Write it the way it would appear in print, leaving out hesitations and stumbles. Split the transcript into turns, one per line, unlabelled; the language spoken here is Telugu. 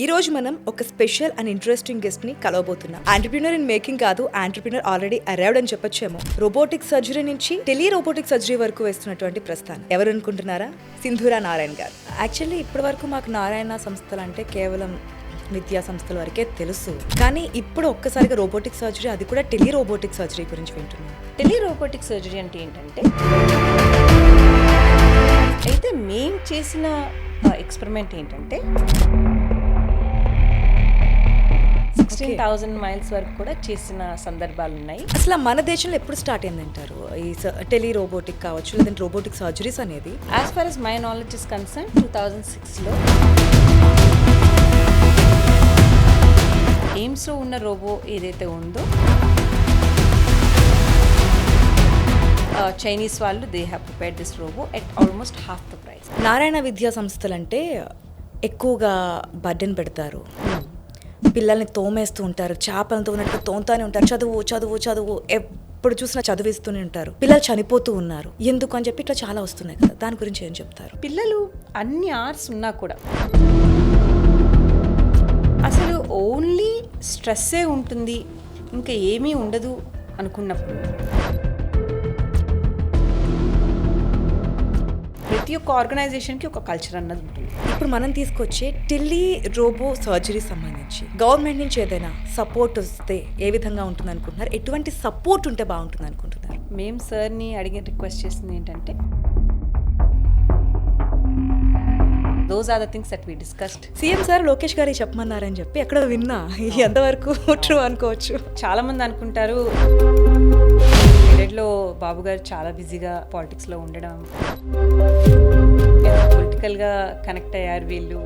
ఈ రోజు మనం ఒక స్పెషల్ అండ్ ఇంట్రెస్టింగ్ గెస్ట్ ని కలవబోతున్నాం. ఆంటర్‌ప్రెన్యూర్ ఇన్ మేకింగ్ కాదు, ఆంటర్‌ప్రెన్యూర్ ఆల్రెడీ అరైవ్డ్ అని చెప్పొచ్చేమో. రోబోటిక్ సర్జరీ నుంచి టెలి రోబోటిక్ సర్జరీ వరకు వేస్తున్నటువంటి ప్రస్థానం ఎవరు అనుకుంటున్నారా? సింధూరా నారాయణ గారు. యాక్చువల్లీ ఇప్పటి వరకు మాకు నారాయణ సంస్థలు అంటే కేవలం విద్యా సంస్థల వరకే తెలుసు, కానీ ఇప్పుడు ఒక్కసారిగా రోబోటిక్ సర్జరీ, అది కూడా టెలి రోబోటిక్ సర్జరీ గురించి వింటున్నాం.
టెలి రోబోటిక్ సర్జరీ అంటే ఏంటంటే, అయితే మేం చేసిన ఎక్స్పెరిమెంట్ ఏంటంటే 16,000 మైల్స్ వరకు కూడా చేసిన సందర్భాలు ఉన్నాయి.
అసలు మన దేశంలో ఎప్పుడు స్టార్ట్ అయిందంటారు ఈ టెలి రోబోటిక్ కావచ్చు, లేదంటే రోబోటిక్ సర్జరీస్ అనేది?
As far as my knowledge is concern 2006లో ఎయిమ్స్లో ఉన్న రోబో ఏదైతే ఉందో, చైనీస్ వాళ్ళు they have prepared this robo at almost half the price.
Narayana విద్యా సంస్థలు అంటే ఎక్కువగా బర్డెన్ పెడతారు, పిల్లల్ని తోమేస్తూ ఉంటారు, చేపలను తోమినట్టు తోముతానే ఉంటారు, చదువు చదువు చదువు, ఎప్పుడు చూసినా చదివిస్తూనే ఉంటారు, పిల్లలు చనిపోతూ ఉన్నారు, ఎందుకు అని చెప్పి ఇట్లా చాలా వస్తున్నాయి కదా, దాని గురించి ఏం చెప్తారు?
పిల్లలు అన్ని ఆర్ట్స్ ఉన్నా కూడా అసలు ఓన్లీ స్ట్రెస్సే ఉంటుంది, ఇంకా ఏమీ ఉండదు అనుకున్నప్పుడు ప్రతి ఒక్క ఆర్గనైజేషన్కి ఒక కల్చర్ అన్నది ఉంటుంది.
ఇప్పుడు మనం తీసుకొచ్చే టెలి రోబో సర్జరీ సంబంధించి గవర్నమెంట్ నుంచి ఏదైనా సపోర్ట్ వస్తే ఏ విధంగా ఉంటుంది అనుకుంటున్నారు? ఎటువంటి సపోర్ట్ ఉంటే బాగుంటుంది అనుకుంటున్నారు?
మేము సార్ని అడిగి రిక్వెస్ట్ చేసింది ఏంటంటే, those are the things that we discussed.
CM sir Lokesh garu చెప్పమన్నారని చెప్పి ఎక్కడ విన్నా, ఎంతవరకు ట్రూ అనుకోవచ్చు?
చాలా మంది అనుకుంటారు లో బాబు గారు చాలా బిజీగా పాలిటిక్స్లో ఉండడం, పొలిటికల్గా కనెక్ట్ అయ్యారు వీళ్ళు.